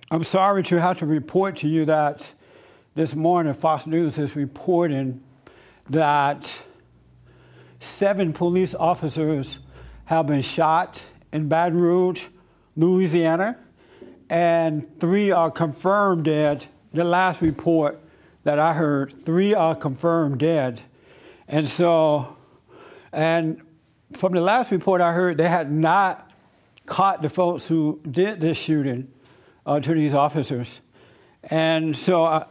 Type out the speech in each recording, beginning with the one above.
I'm sorry to have to report to you that this morning Fox News is reporting that 7 police officers have been shot in Baton Rouge, Louisiana, and 3 are confirmed dead. The last report that I heard, 3 are confirmed dead. And so, and from the last report I heard, they had not caught the folks who did this shooting to these officers. And so, I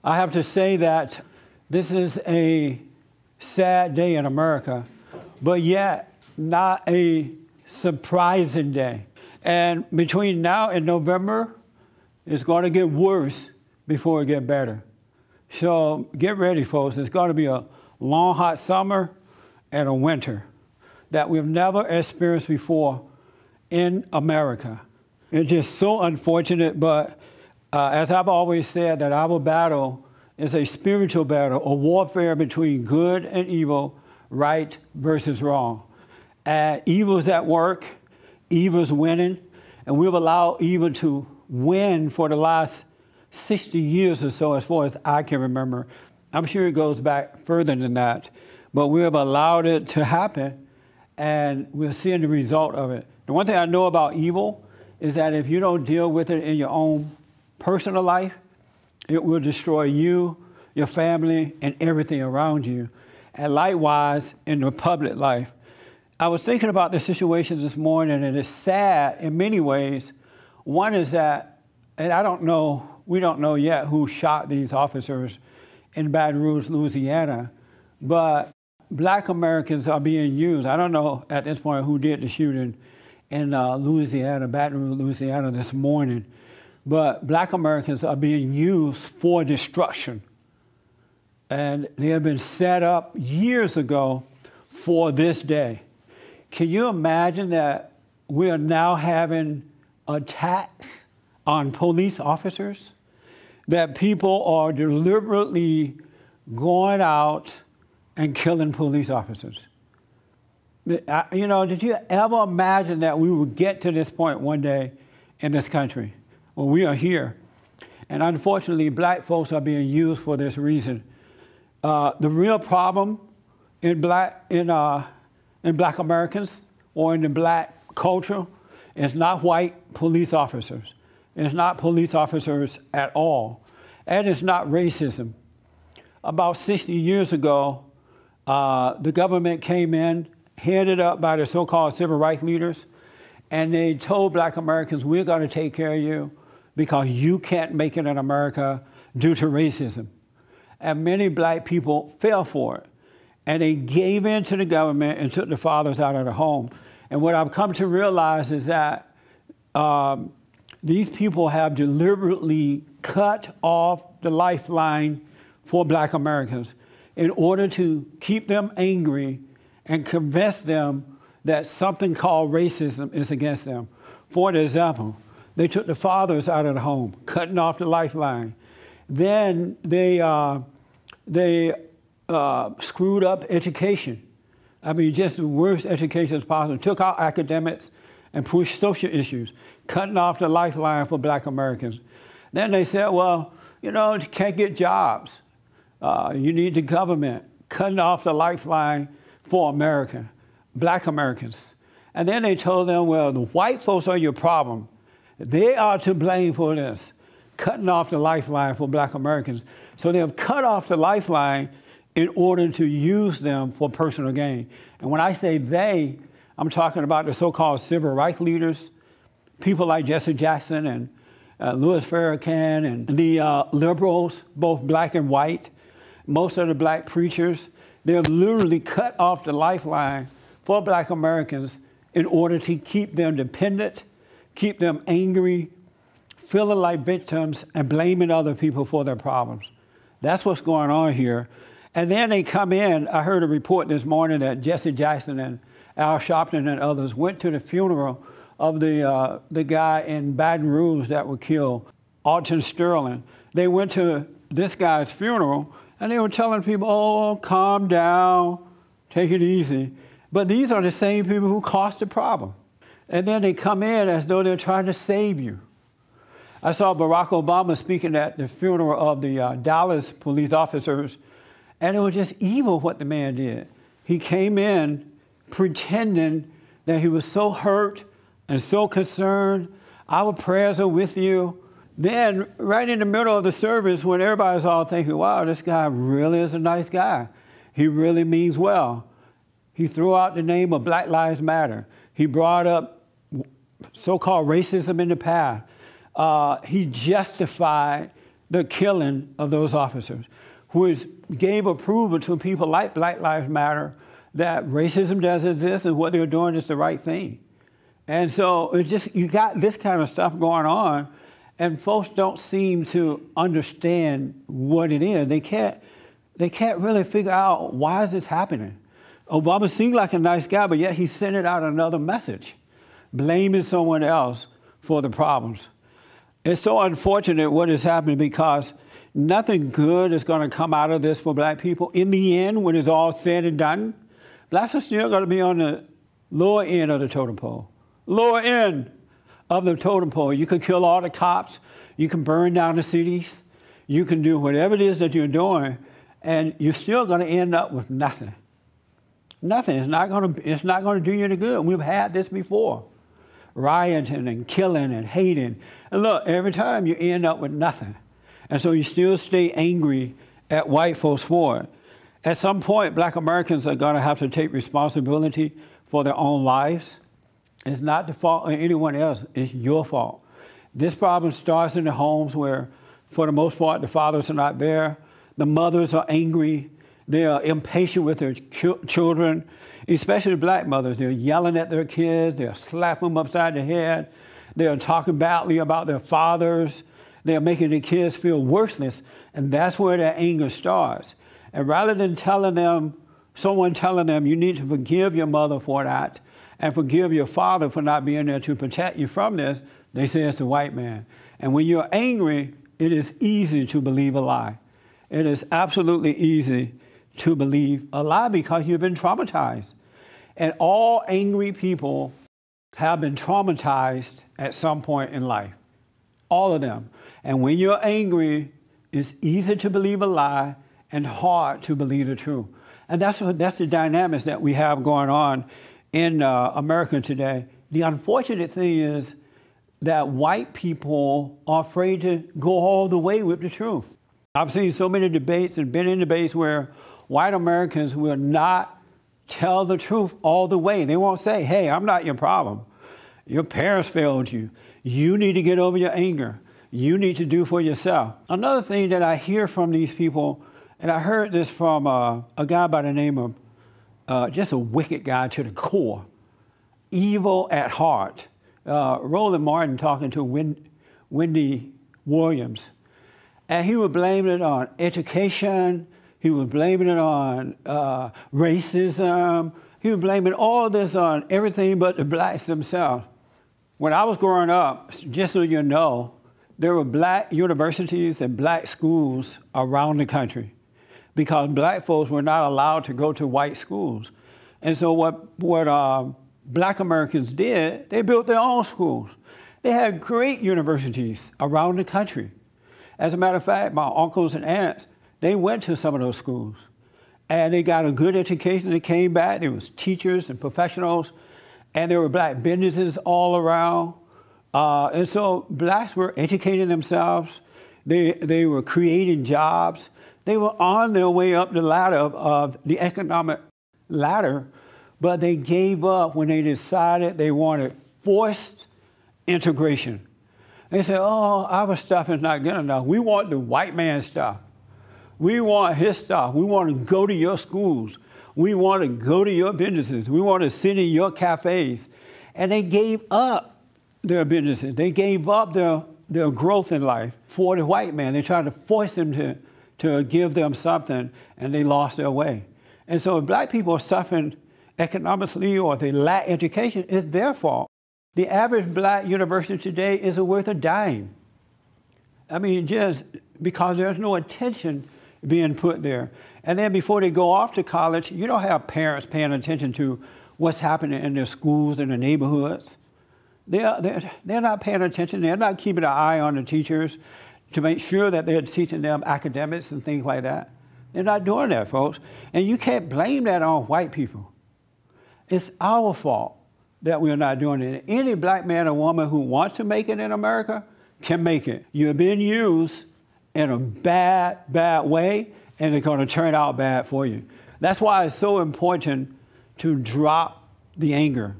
have to say that this is a sad day in America, but yet not a surprising day. And between now and November, it's going to get worse before it gets better. So get ready, folks. It's going to be a long, hot summer and a winter that we've never experienced before in America. It's just so unfortunate, but as I've always said, that our battle is a spiritual battle, a warfare between good and evil, right versus wrong. And evil's at work, evil's winning, and we've allowed evil to win for the last 60 years or so, as far as I can remember. I'm sure it goes back further than that, but we have allowed it to happen, and we're seeing the result of it. The one thing I know about evil is that if you don't deal with it in your own personal life, it will destroy you, your family, and everything around you. And likewise, in the public life. I was thinking about the situation this morning, and it's sad in many ways. One is that, and we don't know yet who shot these officers in Baton Rouge, Louisiana, but Black Americans are being used. I don't know at this point who did the shooting in Louisiana, Baton Rouge, Louisiana this morning, but Black Americans are being used for destruction. And they have been set up years ago for this day. Can you imagine that we are now having attacks on police officers? That people are deliberately going out and killing police officers? Did you ever imagine that we would get to this point one day in this country? Well, we are here. And unfortunately, Black folks are being used for this reason. The real problem in Black Americans or in the Black culture is not white police officers. It's not police officers at all. And it's not racism. About 60 years ago, the government came in, headed up by the so-called civil rights leaders, and they told Black Americans, we're going to take care of you because you can't make it in America due to racism. And many Black people fell for it. And they gave in to the government and took the fathers out of the home. And what I've come to realize is that these people have deliberately cut off the lifeline for Black Americans in order to keep them angry and convince them that something called racism is against them. For example, they took the fathers out of the home, cutting off the lifeline. Then they screwed up education. I mean, just the worst education as possible. Took out academics and pushed social issues, cutting off the lifeline for Black Americans. Then they said, well, you can't get jobs. You need the government, cutting off the lifeline for Black Americans. And then they told them, well, the white folks are your problem. They are to blame for this, cutting off the lifeline for Black Americans. So they have cut off the lifeline in order to use them for personal gain. And when I say they, I'm talking about the so-called civil rights leaders, people like Jesse Jackson and Louis Farrakhan and the liberals, both Black and white, most of the Black preachers. They have literally cut off the lifeline for Black Americans in order to keep them dependent, keep them angry, feeling like victims, and blaming other people for their problems. That's what's going on here. And then they come in. I heard a report this morning that Jesse Jackson and Al Sharpton and others went to the funeral of the guy in Baton Rouge that was killed, Alton Sterling. They went to this guy's funeral, and they were telling people, oh, calm down, take it easy. But these are the same people who caused the problem. And then they come in as though they're trying to save you. I saw Barack Obama speaking at the funeral of the Dallas police officers, and it was just evil what the man did. He came in pretending that he was so hurt and so concerned. Our prayers are with you. Then, right in the middle of the service, when everybody's all thinking, wow, this guy really is a nice guy. He really means well. He threw out the name of Black Lives Matter. He brought up so-called racism in the past. He justified the killing of those officers, which gave approval to people like Black Lives Matter that racism does exist and what they're doing is the right thing. And so it's just, you got this kind of stuff going on, and folks don't seem to understand what it is. They can't really figure out, why is this happening? Obama seemed like a nice guy, but yet he's sending out another message, blaming someone else for the problems. It's so unfortunate what is happening, because nothing good is going to come out of this for black people. In the end, when it's all said and done, blacks are still going to be on the lower end of the totem pole. Lower end of the totem pole. You can kill all the cops. You can burn down the cities. You can do whatever it is that you're doing, and you're still going to end up with nothing. Nothing. It's not going to do you any good. We've had this before. Rioting and killing and hating. And look, every time you end up with nothing. And so you still stay angry at white folks for it. At some point, black Americans are going to have to take responsibility for their own lives. It's not the fault of anyone else. It's your fault. This problem starts in the homes where, for the most part, the fathers are not there. The mothers are angry. They are impatient with their children, especially black mothers. They're yelling at their kids. They're slapping them upside the head. They're talking badly about their fathers. They're making their kids feel worthless, and that's where their anger starts. And rather than someone telling them, you need to forgive your mother for that and forgive your father for not being there to protect you from this, they say it's the white man. And when you're angry, it is easy to believe a lie. It is absolutely easy to believe a lie because you've been traumatized. And all angry people have been traumatized at some point in life. All of them. And when you're angry, it's easy to believe a lie and hard to believe the truth. And that's the dynamics that we have going on in America today. The unfortunate thing is that white people are afraid to go all the way with the truth. I've seen so many debates and been in debates where white Americans will not tell the truth all the way. They won't say, hey, I'm not your problem. Your parents failed you. You need to get over your anger. You need to do for yourself. Another thing that I hear from these people, and I heard this from a guy by the name of, just a wicked guy to the core, evil at heart. Roland Martin talking to Wendy Williams. And he was blaming it on education. He was blaming it on racism. He was blaming all this on everything but the blacks themselves. When I was growing up, just so you know, there were black universities and black schools around the country because black folks were not allowed to go to white schools. And so what black Americans did, they built their own schools. They had great universities around the country. As a matter of fact, my uncles and aunts, they went to some of those schools. And they got a good education. They came back. There was teachers and professionals. And there were black businesses all around. And so blacks were educating themselves. They were creating jobs. They were on their way up the ladder of the economic ladder, but they gave up when they decided they wanted forced integration. They said, oh, our stuff is not good enough. We want the white man's stuff. We want his stuff. We want to go to your schools. We want to go to your businesses. We want to sit in your cafes. And they gave up their businesses. They gave up their growth in life for the white man. They tried to force them to give them something, and they lost their way. And so if black people are suffering economically or if they lack education, it's their fault. The average black university today isn't worth a dime. I mean, just because there's no attention being put there. And then before they go off to college, you don't have parents paying attention to what's happening in their schools and their neighborhoods. They're not paying attention. They're not keeping an eye on the teachers to make sure that they're teaching them academics and things like that. They're not doing that, folks. And you can't blame that on white people. It's our fault that we're not doing it. Any black man or woman who wants to make it in America can make it. You're being used in a bad, bad way, and it's going to turn out bad for you. That's why it's so important to drop the anger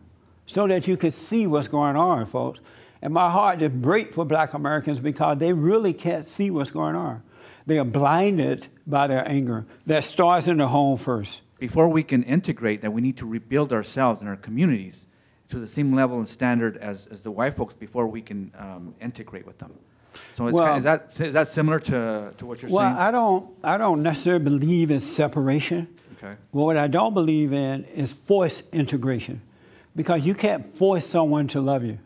so that you can see what's going on, folks. And my heart just breaks for black Americans because they really can't see what's going on. They are blinded by their anger. That starts in the home first. Before we can integrate, that we need to rebuild ourselves and our communities to the same level and standard as the white folks before we can integrate with them. So it's is that similar to what you're saying? Well, I don't necessarily believe in separation. Okay. Well, what I don't believe in is forced integration, because you can't force someone to love you.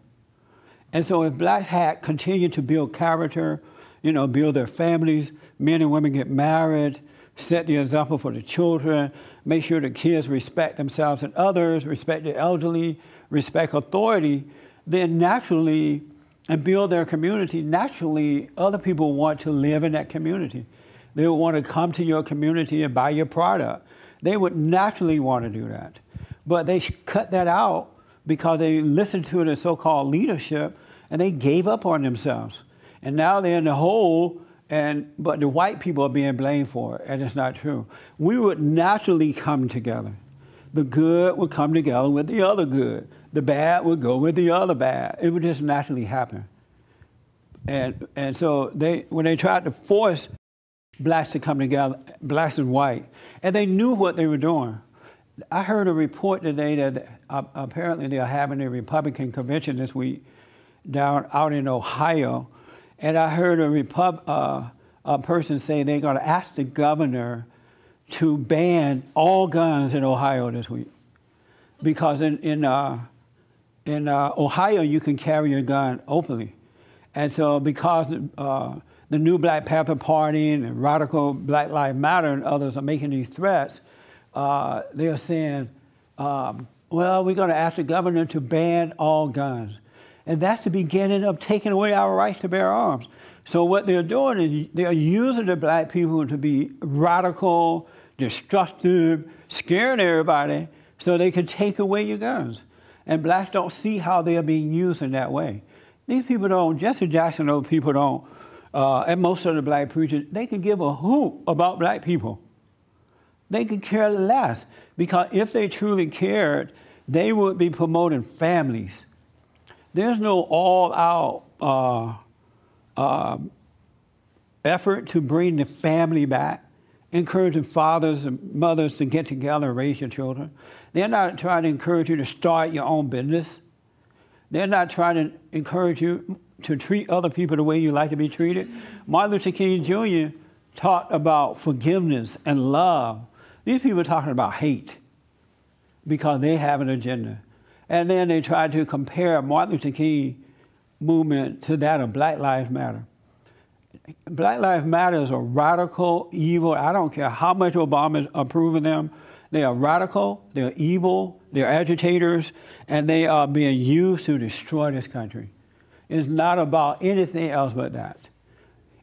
And so if blacks had continued to build character, build their families, men and women get married, set the example for the children, make sure the kids respect themselves and others, respect the elderly, respect authority, then naturally, and build their community, naturally, other people want to live in that community. They would want to come to your community and buy your product. They would naturally want to do that. But they cut that out because they listened to the so-called leadership and they gave up on themselves. And now they're in the hole, but the white people are being blamed for it, and it's not true. We would naturally come together. The good would come together with the other good. The bad would go with the other bad. It would just naturally happen. And so when they tried to force blacks to come together, blacks and white, and they knew what they were doing. I heard a report today that apparently they are having a Republican convention this week out in Ohio, and I heard a person say they're going to ask the governor to ban all guns in Ohio this week, because in Ohio you can carry a gun openly, and so because the new Black Panther Party and radical Black Lives Matter and others are making these threats, they are saying, well, we're going to ask the governor to ban all guns. And that's the beginning of taking away our rights to bear arms. So what they're doing is they're using the black people to be radical, destructive, scaring everybody so they can take away your guns. And blacks don't see how they are being used in that way. These people don't, Jesse Jackson, those people don't, and most of the black preachers, they can give a hoot about black people. They could care less, because if they truly cared, they would be promoting families. There's no all-out effort to bring the family back, encouraging fathers and mothers to get together and raise your children. They're not trying to encourage you to start your own business. They're not trying to encourage you to treat other people the way you like to be treated. Martin Luther King Jr. taught about forgiveness and love. These people are talking about hate because they have an agenda. And then they try to compare Martin Luther King movement to that of Black Lives Matter. Black Lives Matter is a radical, evil, I don't care how much Obama is approving them, they are radical, they're evil, they're agitators, and they are being used to destroy this country. It's not about anything else but that.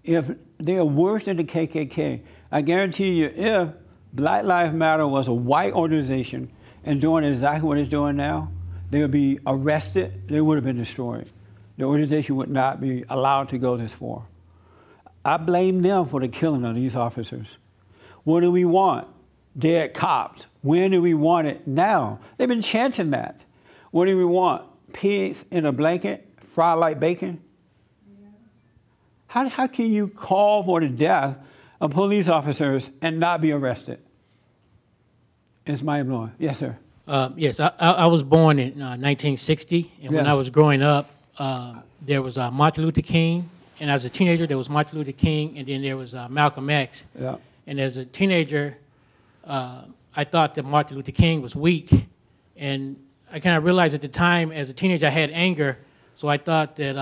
If they are worse than the KKK, I guarantee you, if Black Lives Matter was a white organization and doing exactly what it's doing now, they would be arrested, they would have been destroyed. The organization would not be allowed to go this far. I blame them for the killing of these officers. What do we want? Dead cops. When do we want it? Now. They've been chanting that. What do we want? Pigs in a blanket, fried like bacon? Yeah. How can you call for the death of police officers and not be arrested? It's mind-blowing. Yes, sir. Yes, I was born in 1960, and when I was growing up, there was Martin Luther King, and as a teenager, there was Martin Luther King, and then there was Malcolm X. Yeah. And as a teenager, I thought that Martin Luther King was weak, and I kind of realized at the time, as a teenager, I had anger, so I thought that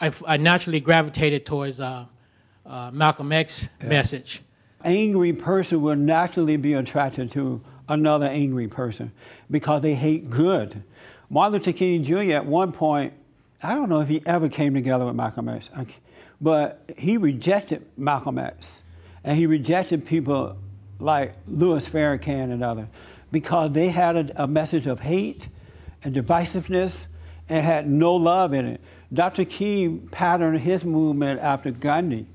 I naturally gravitated towards Malcolm X message. Angry person will naturally be attracted to another angry person because they hate good. Martin Luther King Jr. at one point, I don't know if he ever came together with Malcolm X, but he rejected Malcolm X. And he rejected people like Louis Farrakhan and others because they had a message of hate and divisiveness and had no love in it. Dr. King patterned his movement after Gandhi.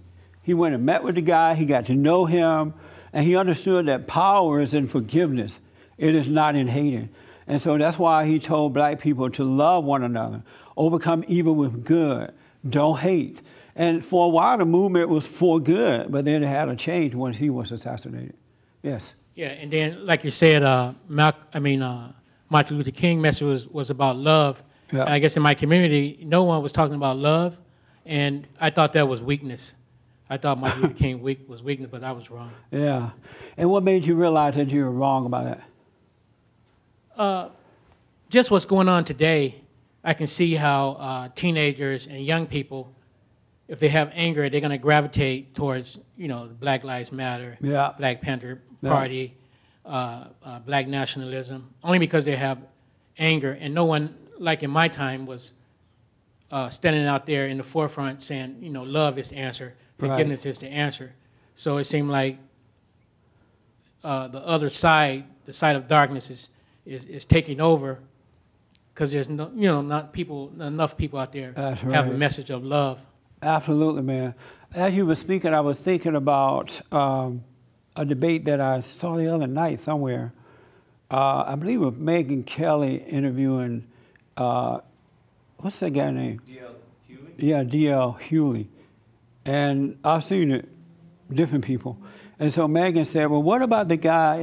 He went and met with the guy, he got to know him, and he understood that power is in forgiveness. It is not in hating. And so that's why he told black people to love one another, overcome evil with good, don't hate. And for a while, the movement was for good, but then it had a change once he was assassinated. Yes? Yeah, and then, like you said, Martin Luther King message was about love. Yeah. And I guess in my community, no one was talking about love, and I thought that was weakness. I thought Martin Luther King was weakness, but I was wrong. Yeah. And what made you realize that you were wrong about that? Just what's going on today, I can see how teenagers and young people, if they have anger, they're going to gravitate towards, Black Lives Matter, Yeah. Black Panther Party, Black nationalism, only because they have anger. And no one, like in my time, was standing out there in the forefront saying, love is the answer, forgiveness is the answer. So it seemed like the other side, the side of darkness, is taking over because there's not enough people out there have a message of love. Absolutely, man. As you were speaking, I was thinking about a debate that I saw the other night somewhere. I believe it was Megyn Kelly interviewing, what's that guy name? D.L. Hughley? Yeah, D.L. Hughley. And I've seen it, different people. And so Megyn said, well, what about the guy,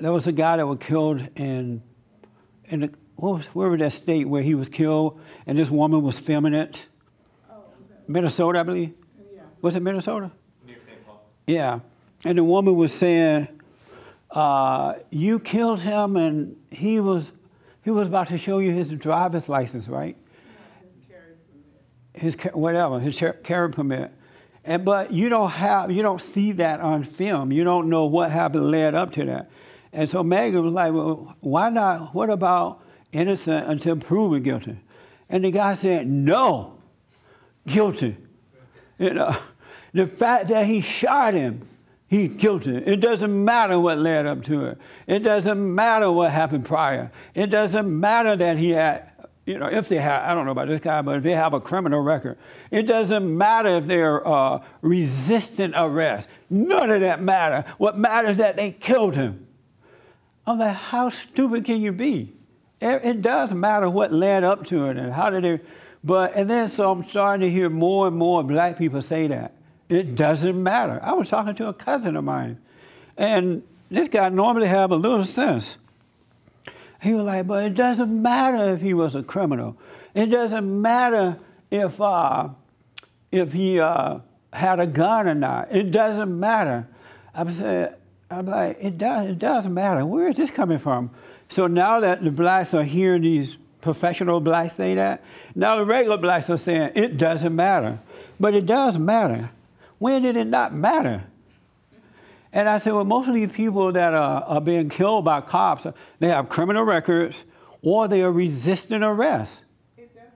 there was a guy that was killed where was that state where he was killed and this woman was filming it? Minnesota, I believe? Yeah. Was it Minnesota? Near St. Paul. Yeah. And the woman was saying, you killed him and he was about to show you his driver's license, right? His carry permit. But you don't see that on film. You don't know what happened led up to that. And so Megyn was like, well, why not? What about innocent until proven guilty? And the guy said, no, guilty. The fact that he shot him, he's guilty. It doesn't matter what led up to it. It doesn't matter what happened prior. It doesn't matter that he had, if they have, I don't know about this guy, but if they have a criminal record. It doesn't matter if they're resisting arrest. None of that matter. What matters is that they killed him. I'm like, how stupid can you be? It does matter what led up to it and how did it, so I'm starting to hear more and more black people say that. It doesn't matter. I was talking to a cousin of mine, and this guy normally have a little sense. He was like, but it doesn't matter if he was a criminal. It doesn't matter if he had a gun or not. It doesn't matter. I'm like, it does matter. Where is this coming from? So now that the blacks are hearing these professional blacks say that, now the regular blacks are saying it doesn't matter. But it does matter. When did it not matter? And I said, well, most of these people that are being killed by cops, they have criminal records or they are resisting arrest. It doesn't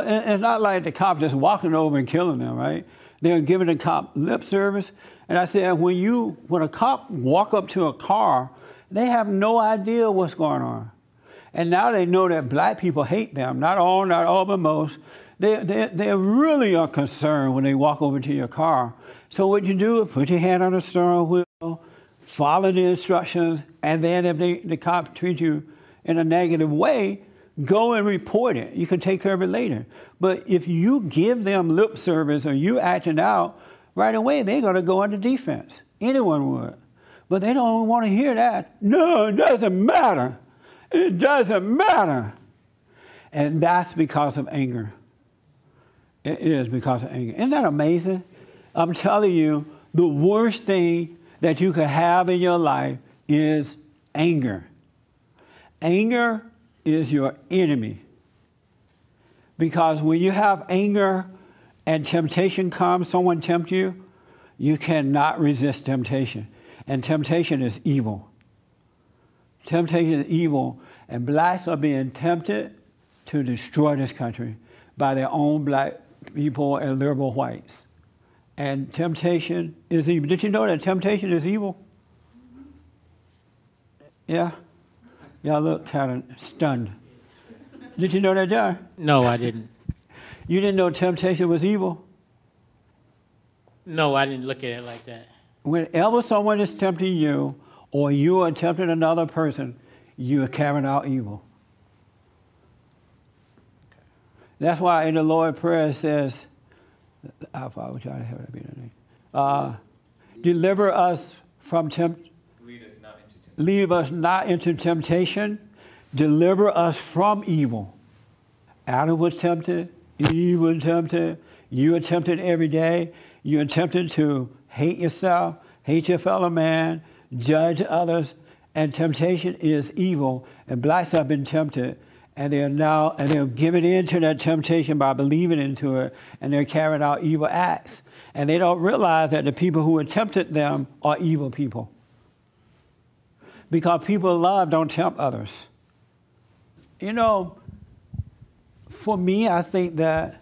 matter. It's not like the cop just walking over and killing them, right? They're giving the cop lip service. And I said, when a cop walk up to a car, they have no idea what's going on. And now they know that black people hate them. Not all, but most. They really are concerned when they walk over to your car. So what you do is put your hand on the steering wheel, follow the instructions, and then if the cop treats you in a negative way, go and report it. You can take care of it later. But if you give them lip service or you acting out, right away they're going to go into defense. Anyone would. But they don't want to hear that. No, it doesn't matter. It doesn't matter. And that's because of anger. It is because of anger. Isn't that amazing? I'm telling you, the worst thing that you could have in your life is anger. Anger is your enemy. Because when you have anger and temptation comes, someone tempts you, you cannot resist temptation. And temptation is evil. Temptation is evil. And blacks are being tempted to destroy this country by their own black people and liberal whites. And temptation is evil. Did you know that temptation is evil? Yeah? Y'all look kind of stunned. Did you know that, John? No, I didn't. You didn't know temptation was evil? No, I didn't look at it like that. Whenever someone is tempting you or you are tempting another person, you are carrying out evil. That's why in the Lord's Prayer it says, our Father, which art in heaven, hallowed be thy name. Deliver us from lead us not into temptation. Deliver us from evil. Adam was tempted. Eve was tempted. You are tempted every day. You are tempted to hate yourself, hate your fellow man, judge others, and temptation is evil. And blacks have been tempted, and they're giving in to that temptation by believing into it, and they're carrying out evil acts. And they don't realize that the people who have tempted them are evil people. Because people of love don't tempt others. You know, for me, I think that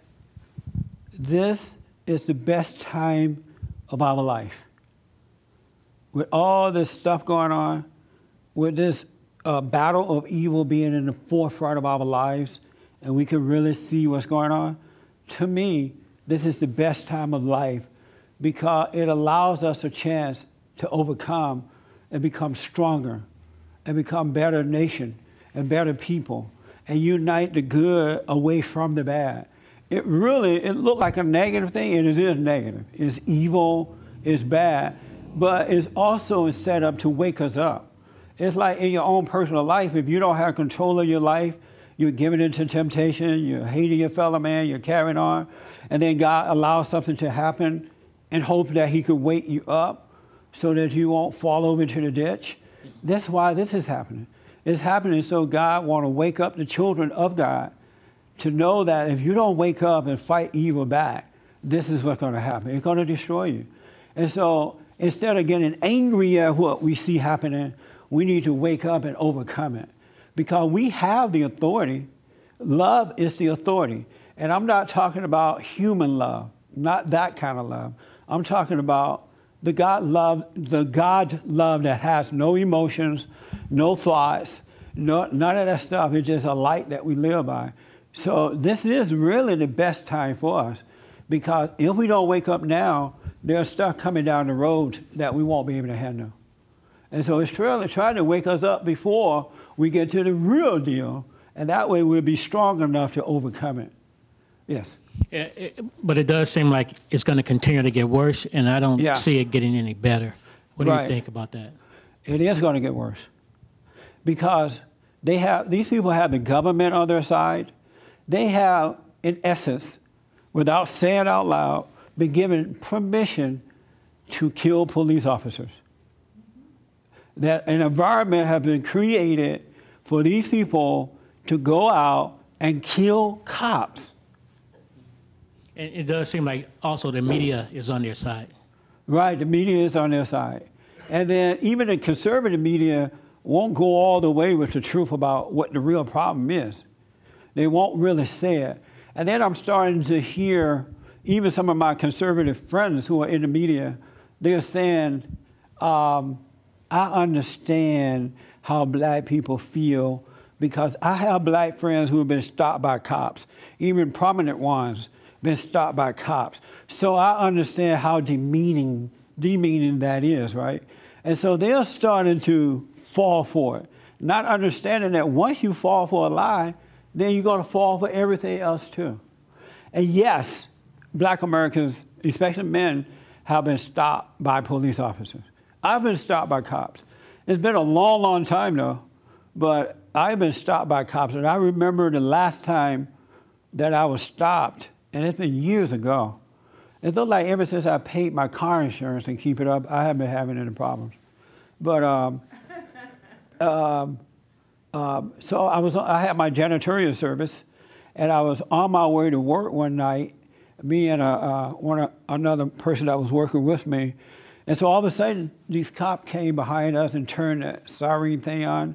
this is the best time of our life. With all this stuff going on, with this battle of evil being in the forefront of our lives, and we can really see what's going on, to me, this is the best time of life because it allows us a chance to overcome and become stronger and become better nation and better people and unite the good away from the bad. It looked like a negative thing, and it is negative. It's evil, it's bad, but it's also set up to wake us up. It's like in your own personal life, if you don't have control of your life, you're giving into temptation, you're hating your fellow man, you're carrying on, and then God allows something to happen in hope that he could wake you up so that you won't fall over into the ditch. That's why this is happening. It's happening so God want to wake up the children of God to know that if you don't wake up and fight evil back, this is what's going to happen. It's going to destroy you. And so instead of getting angry at what we see happening, we need to wake up and overcome it. Because we have the authority. Love is the authority. And I'm not talking about human love, not that kind of love. I'm talking about the God love that has no emotions, no thoughts, none of that stuff. It's just a light that we live by. So this is really the best time for us, because if we don't wake up now, there's stuff coming down the road that we won't be able to handle. And so it's really trying to wake us up before we get to the real deal, and that way we'll be strong enough to overcome it. Yes? Yeah, but it does seem like it's going to continue to get worse, and I don't see it getting any better. What do you think about that? It is going to get worse, because these people have the government on their side. They have, in essence, without saying out loud, been given permission to kill police officers. That an environment has been created for these people to go out and kill cops. And it does seem like also the media is on their side. Right, the media is on their side. And then even the conservative media won't go all the way with the truth about what the real problem is. They won't really say it. And then I'm starting to hear even some of my conservative friends who are in the media, they're saying, I understand how black people feel, because I have black friends who have been stopped by cops, even prominent ones been stopped by cops. So I understand how demeaning that is, right? And so they're starting to fall for it, not understanding that once you fall for a lie, then you're going to fall for everything else too. And yes, black Americans, especially men, have been stopped by police officers. I've been stopped by cops. It's been a long, long time though, but I've been stopped by cops. And I remember the last time that I was stopped, and it's been years ago. It looked like ever since I paid my car insurance and keep it up, I haven't been having any problems. But so I had my janitorial service, and I was on my way to work one night, me and another person that was working with me. And so all of a sudden, these cops came behind us and turned that siren thing on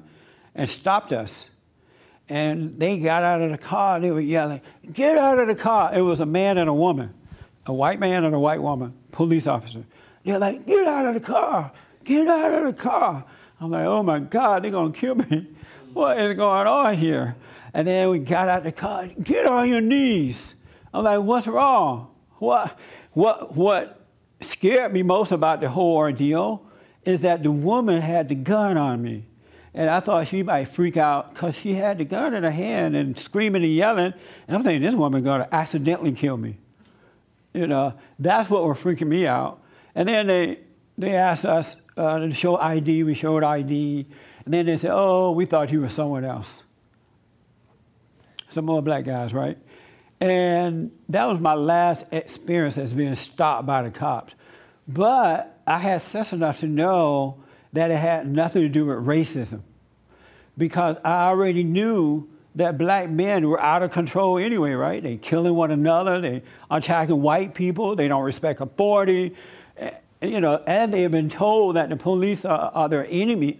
and stopped us. And they got out of the car, they were yelling, "Get out of the car." It was a man and a woman, a white man and a white woman, police officer. They're like, "Get out of the car, get out of the car." I'm like, oh my God, they're gonna kill me. What is going on here? And then we got out the car, "Get on your knees." I'm like, what's wrong? What scared me most about the whole ordeal is that the woman had the gun on me. And I thought she might freak out because she had the gun in her hand and screaming and yelling. And I'm thinking, this woman's going to accidentally kill me. You know, that's what was freaking me out. And then they asked us to show ID. We showed ID. And then they said, "Oh, we thought you were someone else." Some more black guys, right? And that was my last experience as being stopped by the cops. But I had sense enough to know that it had nothing to do with racism, because I already knew that black men were out of control anyway, right? They killing one another, they attacking white people, they don't respect authority, you know, and they have been told that the police are their enemies.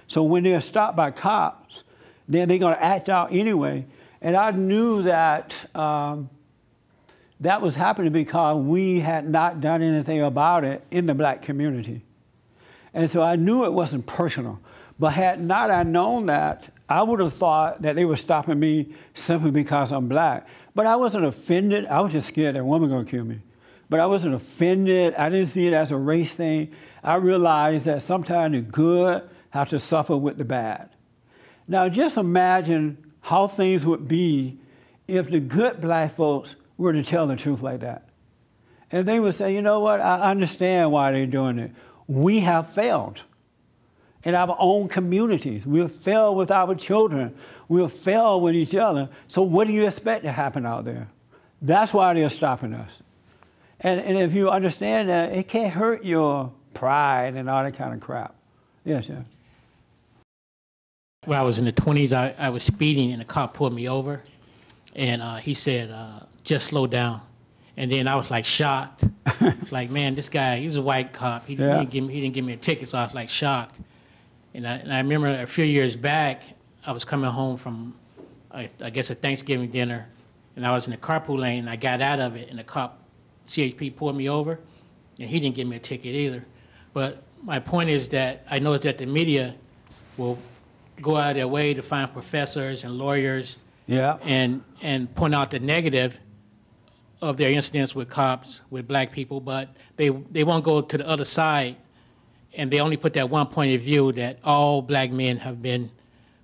So when they're stopped by cops, then they're going to act out anyway. And I knew that that was happening because we had not done anything about it in the black community. And so I knew it wasn't personal. But had not I known that, I would have thought that they were stopping me simply because I'm black. But I wasn't offended. I was just scared that a woman was going to kill me. But I wasn't offended. I didn't see it as a race thing. I realized that sometimes the good have to suffer with the bad. Now just imagine how things would be if the good black folks were to tell the truth like that. And they would say, you know what, I understand why they're doing it. We have failed in our own communities. We have failed with our children. We have failed with each other. So what do you expect to happen out there? That's why they're stopping us. And if you understand that, it can't hurt your pride and all that kind of crap. Yes, yeah. When I was in the 20s, I was speeding and a cop pulled me over. And he said, "Just slow down." And then I was like shocked. It's like, man, this guy, he's a white cop. He didn't give me a ticket, so I was like shocked. And I remember a few years back, I was coming home from, I guess, a Thanksgiving dinner. And I was in the carpool lane, and I got out of it, and the cop, CHP, pulled me over. And he didn't give me a ticket either. But my point is that I noticed that the media will go out of their way to find professors and lawyers and point out the negative of their incidents with cops, with black people, but they won't go to the other side, and they only put that one point of view that all black men have been,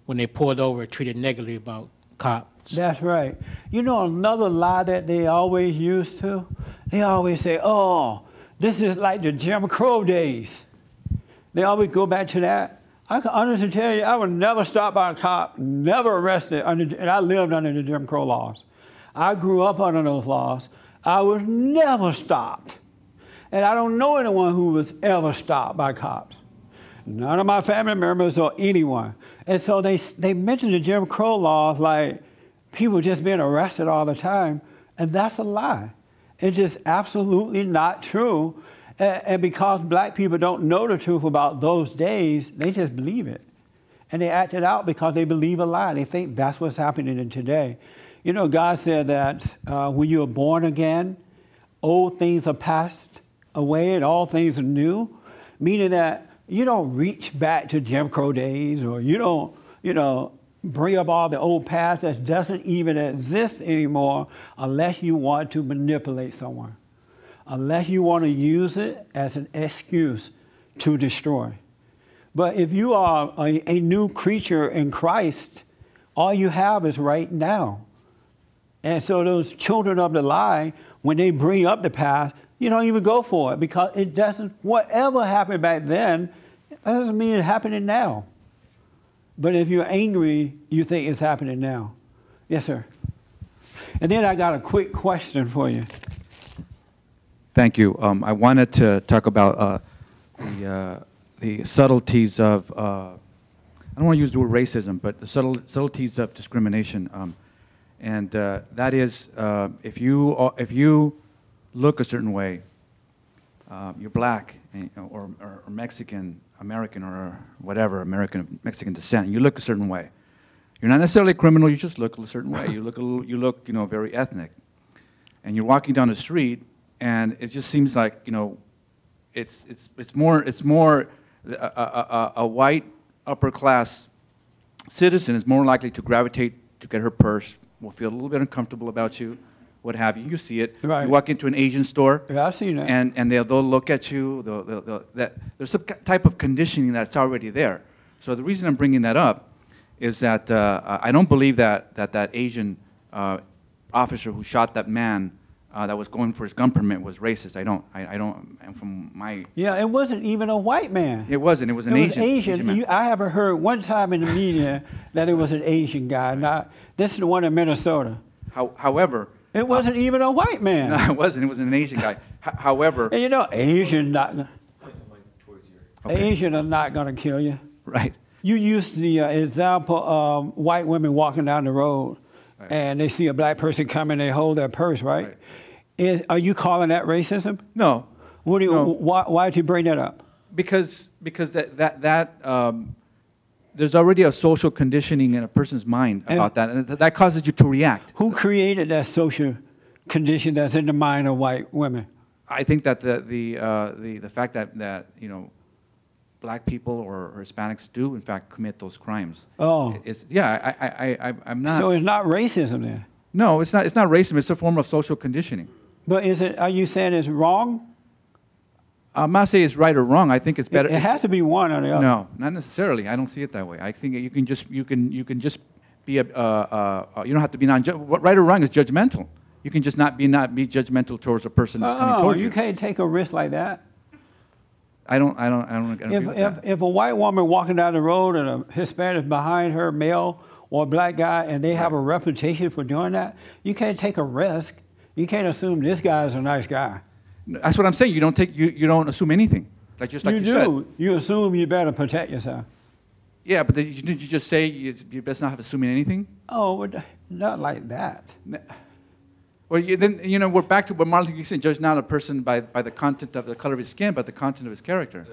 when they pulled over, treated negatively about cops. That's right. You know another lie that they always use too? They always say, "Oh, this is like the Jim Crow days." They always go back to that. I can honestly tell you, I was never stopped by a cop, never arrested, and I lived under the Jim Crow laws. I grew up under those laws. I was never stopped. And I don't know anyone who was ever stopped by cops. None of my family members or anyone. And so they mention the Jim Crow laws like people just being arrested all the time, and that's a lie. It's just absolutely not true. And because black people don't know the truth about those days, they just believe it. And they act it out because they believe a lie. They think that's what's happening in today. You know, God said that when you are born again, old things are passed away and all things are new, meaning that you don't reach back to Jim Crow days, or you don't, bring up all the old past that doesn't even exist anymore unless you want to manipulate someone, unless you want to use it as an excuse to destroy. But if you are a new creature in Christ, all you have is right now. And so those children of the lie, when they bring up the past, you don't even go for it, because it doesn't, whatever happened back then, that doesn't mean it's happening now. But if you're angry, you think it's happening now. Yes, sir. And then I got a quick question for you. Thank you. I wanted to talk about the subtleties of, I don't want to use the word racism, but the subtleties of discrimination. And that is, if you look a certain way, you're black or Mexican, American or whatever, American of Mexican descent, and you look a certain way. You're not necessarily a criminal, you just look a certain way. You look, very ethnic. And you're walking down the street, and it just seems like, it's more a white upper class citizen is more likely to gravitate to get her purse, will feel a little bit uncomfortable about you, what have you. You see it. Right. You walk into an Asian store. Yeah, I've seen that. And they'll look at you. There's some type of conditioning that's already there. So the reason I'm bringing that up is that I don't believe that Asian officer who shot that man that was going for his gun permit was racist. I don't. And from my. Yeah, it wasn't even a white man. It wasn't. It was an Asian man. I haven't heard one time in the media that it was an Asian guy. Now, this is the one in Minnesota. However. It wasn't even a white man. No, it wasn't. It was an Asian guy. However. And Asian are not going to kill you. Right. You used the example of white women walking down the road, right, and they see a black person coming, they hold their purse, right? Are you calling that racism? No. Why did you bring that up? Because there's already a social conditioning in a person's mind about that, and that causes you to react. Who created that social condition that's in the mind of white women? I think that the fact that black people or Hispanics do in fact commit those crimes. Oh. I'm not. So it's not racism then? No, it's not. It's not racism. It's a form of social conditioning. But are you saying it's wrong? I'm not saying it's right or wrong. I think it's better. It has to be one or the other. No, not necessarily. I don't see it that way. I think you can just be you don't have to be right or wrong is judgmental. You can just not be judgmental towards a person that's coming towards you. You can't take a risk like that. I don't agree with that. If a white woman walking down the road and a Hispanic behind her, male or a black guy, and they have a reputation for doing that, you can't take a risk. You can't assume this guy is a nice guy. That's what I'm saying. You don't assume anything. Like you do. Said. You assume you better protect yourself. Yeah, but did you just say you best not have assuming anything? Oh, not like that. Well, then we're back to what Martin Luther King said: judge not a person by the content of the color of his skin, but the content of his character.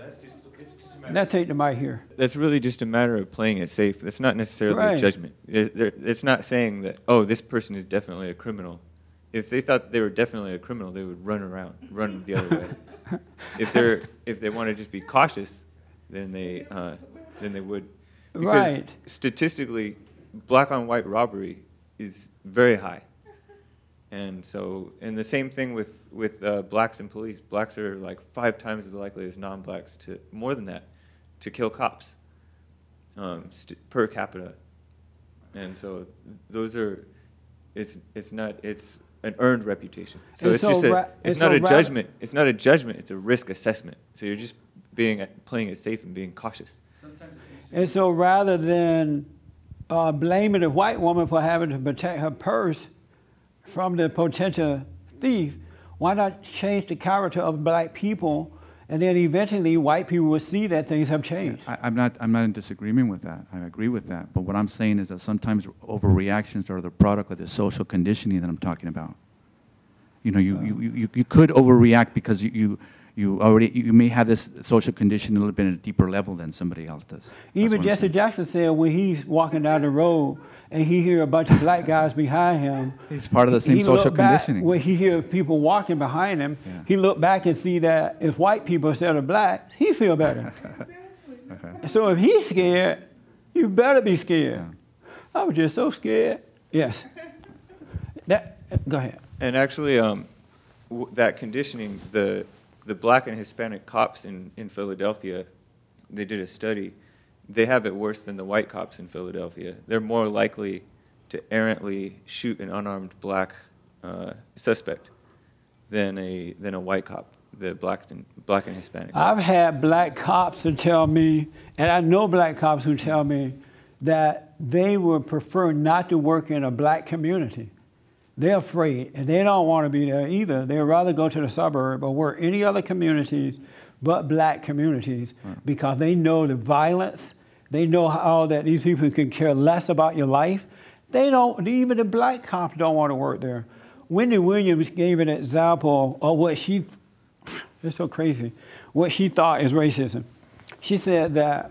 That's take the mic here. That's really just a matter of playing it safe. That's not necessarily a judgment. It's not saying that, oh, this person is definitely a criminal. If they thought they were definitely a criminal, they would run the other way. If they want to just be cautious, then they would. Because statistically, black on white robbery is very high. And the same thing with blacks and police. Blacks are like 5 times as likely as non-blacks more than that, to kill cops per capita. And so those are, it's an earned reputation. So it's not a judgment. It's not a judgment. It's a risk assessment. So you're just playing it safe and being cautious. And so rather than blaming the white woman for having to protect her purse from the potential thief, why not change the character of black people, and then eventually white people will see that things have changed? I'm not in disagreement with that. I agree with that. But what I'm saying is that sometimes overreactions are the product of the social conditioning that I'm talking about. You could overreact because you may have this social condition a little bit at a deeper level than somebody else does. Even Jesse Jackson said when he's walking down the road and he hear a bunch of black guys behind him, it's part of the same social conditioning. When he hear people walking behind him, he look back and see that if white people instead of black, he feel better. So if he's scared, you better be scared. Yeah. I was just so scared. Yes. Go ahead. And actually, that conditioning, the black and Hispanic cops in Philadelphia, they did a study. They have it worse than the white cops in Philadelphia. They're more likely to errantly shoot an unarmed black suspect than a white cop, the black and Hispanic. I've had black cops who tell me, and I know black cops who tell me that they would prefer not to work in a black community. They're afraid, and they don't want to be there either. They'd rather go to the suburb or work any other communities but black communities, because they know the violence. They know how that these people can care less about your life. They don't, even the black cops don't want to work there. Wendy Williams gave an example of what it's so crazy, what she thought is racism. She said that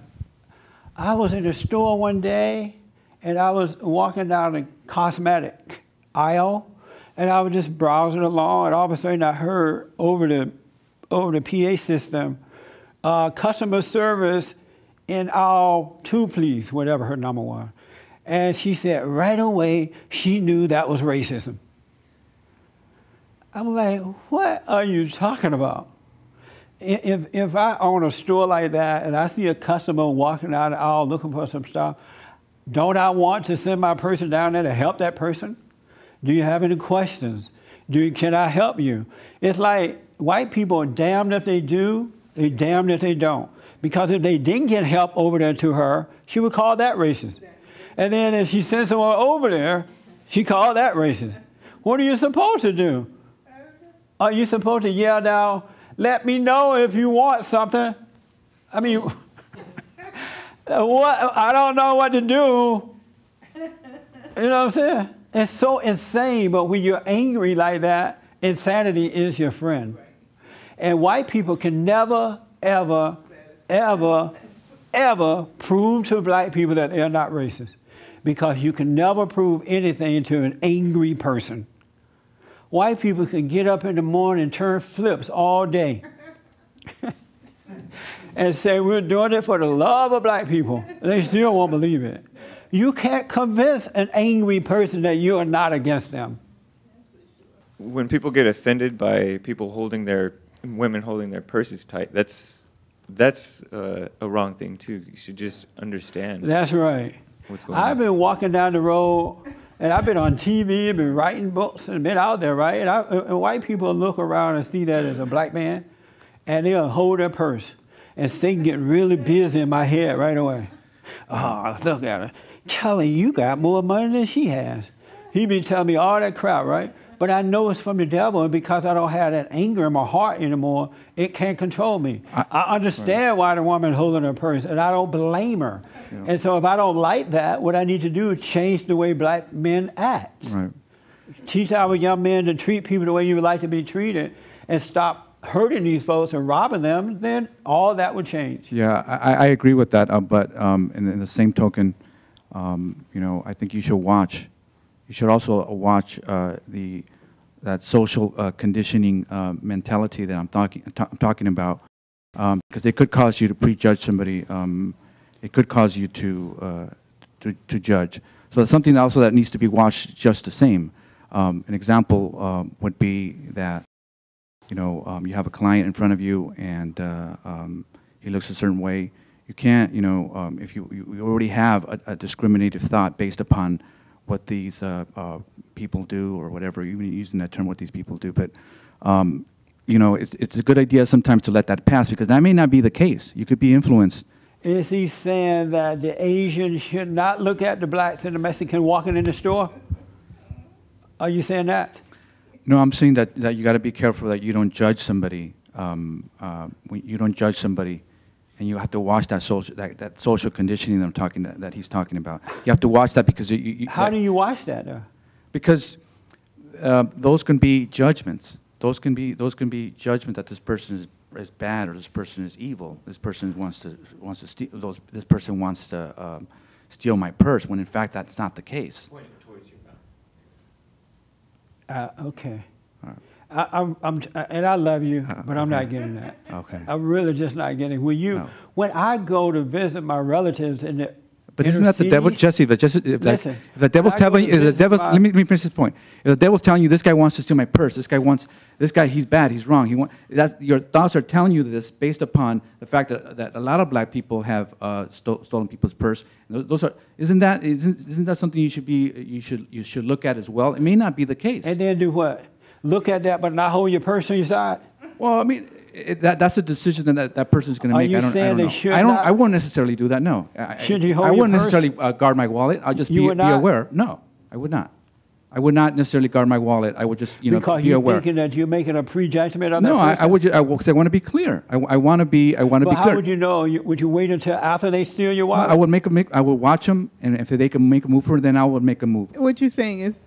I was in the store one day and I was walking down the cosmetic aisle and I was just browsing along and all of a sudden I heard over the PA system, customer service in aisle 2, please, whatever her number was. And she said right away she knew that was racism. I'm like, what are you talking about? If I own a store like that and I see a customer walking down the aisle looking for some stuff, don't I want to send my person down there to help that person? Do you have any questions? Can I help you? It's like white people are damned if they do, they're damned if they don't. Because if they didn't get help over there to her, she would call that racist. And then if she sends someone over there, she called that racist. What are you supposed to do? Are you supposed to yell down, let me know if you want something? I mean, what? I don't know what to do. You know what I'm saying? It's so insane, but when you're angry like that, insanity is your friend. And white people can never, ever, ever, ever prove to black people that they're not racist. Because you can never prove anything to an angry person. White people can get up in the morning and turn flips all day and say, we're doing it for the love of black people. They still won't believe it. You can't convince an angry person that you are not against them. When people get offended by people women holding their purses tight, that's a wrong thing too. You should just understand. That's right. What's going on. I've been walking down the road, and I've been on TV, I've been writing books, and been out there, right? And white people look around and see that as a black man, and they'll hold their purse. And things get really busy in my head right away. Oh, look at her. Kelly, you got more money than she has. He be telling me all that crap, right? But I know it's from the devil, and because I don't have that anger in my heart anymore, it can't control me. I understand why the woman holding her purse, and I don't blame her. Yeah. And so if I don't like that, what I need to do is change the way black men act. Right. Teach our young men to treat people the way you would like to be treated, and stop hurting these folks and robbing them, then all that would change. Yeah, I agree with that, but in the same token, I think you should watch. You should also watch that social conditioning mentality that I'm talking about, because it could cause you to prejudge somebody. It could cause you to judge. So that's something also that needs to be watched just the same. An example would be that you have a client in front of you and he looks a certain way. You can't, if you already have a discriminative thought based upon what these people do or whatever, even using that term, what these people do. But, it's a good idea sometimes to let that pass because that may not be the case. You could be influenced. Is he saying that the Asians should not look at the blacks and the Mexican walking in the store? Are you saying that? No, I'm saying that you got to be careful that you don't judge somebody. When you don't judge somebody, and you have to watch that social conditioning that he's talking about. You have to watch that because how do you watch that though? Because those can be judgments. Those can be judgment that this person is bad or this person is evil. This person wants to steal. This person wants to steal my purse. When in fact that's not the case. Pointing towards your mouth. Okay. And I love you, but I'm not getting that. Okay. I'm really just not getting. When I go to visit my relatives in the But isn't that the devil, Jesse? If the devil's telling you, let me finish this point. If the devil's telling you, this guy wants to steal my purse, this guy, he's bad, he's wrong. Your thoughts are telling you this based upon the fact that a lot of black people have stolen people's purse. Isn't that something you should look at as well? It may not be the case. And then do what? Look at that, but not hold your purse on your side? Well, I mean, that's a decision that person's going to make. Are you saying they should not? I wouldn't necessarily do that, no. Should you hold I your wouldn't purse? necessarily guard my wallet. I'll just be aware. No, I would not. I would not necessarily guard my wallet. I would just, be aware. Because you're thinking that you're making a prejudgment on that person? No, because I want to be clear. I want to be clear. But how would you know? Would you wait until after they steal your wallet? No, I would watch them, and if they can make a move for it, then I would make a move. What you're saying is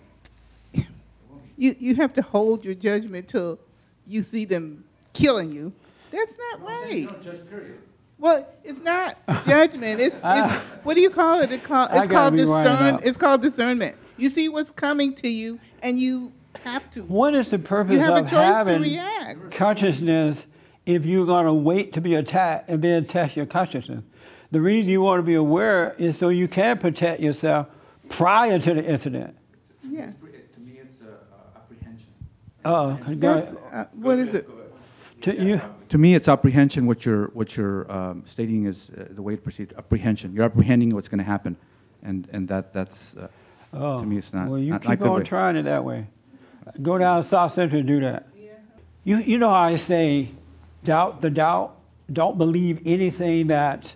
you have to hold your judgment till you see them killing you. That's not right. Don't judge, period. Well, it's not judgment. It's what do you call it? It's called It's called discernment. You see what's coming to you, and you have to. What is the purpose you have of a choice having to react. consciousness if you're going to wait to be attacked and then test your consciousness? The reason you want to be aware is so you can protect yourself prior to the incident. Yes. To me, it's apprehension. What is it? To me, it's apprehension. What you're stating is the way it's perceived. Apprehension. You're apprehending what's going to happen, and that's to me, it's not. Well, you not keep on trying it that way. Go down South Central and do that. Yeah. You know how I say, doubt the doubt. Don't believe anything that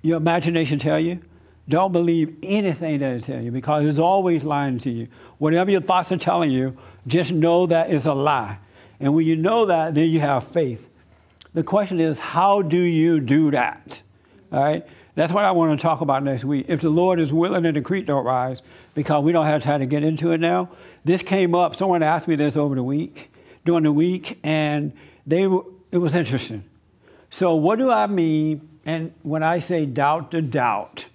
your imagination tell you. Don't believe anything that it tell you because it's always lying to you. Whatever your thoughts are telling you, just know that it's a lie. And when you know that, then you have faith. The question is, how do you do that? All right? That's what I want to talk about next week. If the Lord is willing and the creek don't rise, because we don't have time to get into it now. This came up, someone asked me this during the week, and it was interesting. So what do I mean, and when I say doubt the doubt,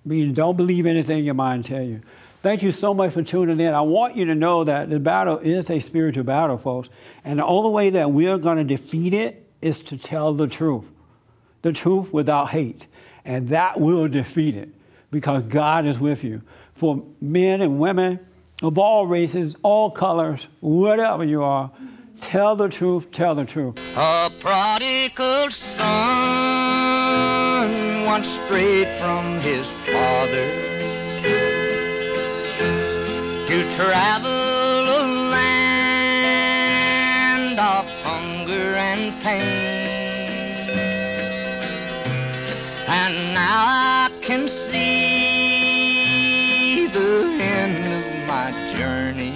meaning don't believe anything your mind tell you. Thank you so much for tuning in. I want you to know that the battle is a spiritual battle, folks. And the only way that we're going to defeat it is to tell the truth without hate. And that will defeat it because God is with you. For men and women of all races, all colors, whatever you are, tell the truth, tell the truth. A prodigal son once strayed from his father to travel a land of hunger and pain. And now I can see the end of my journey.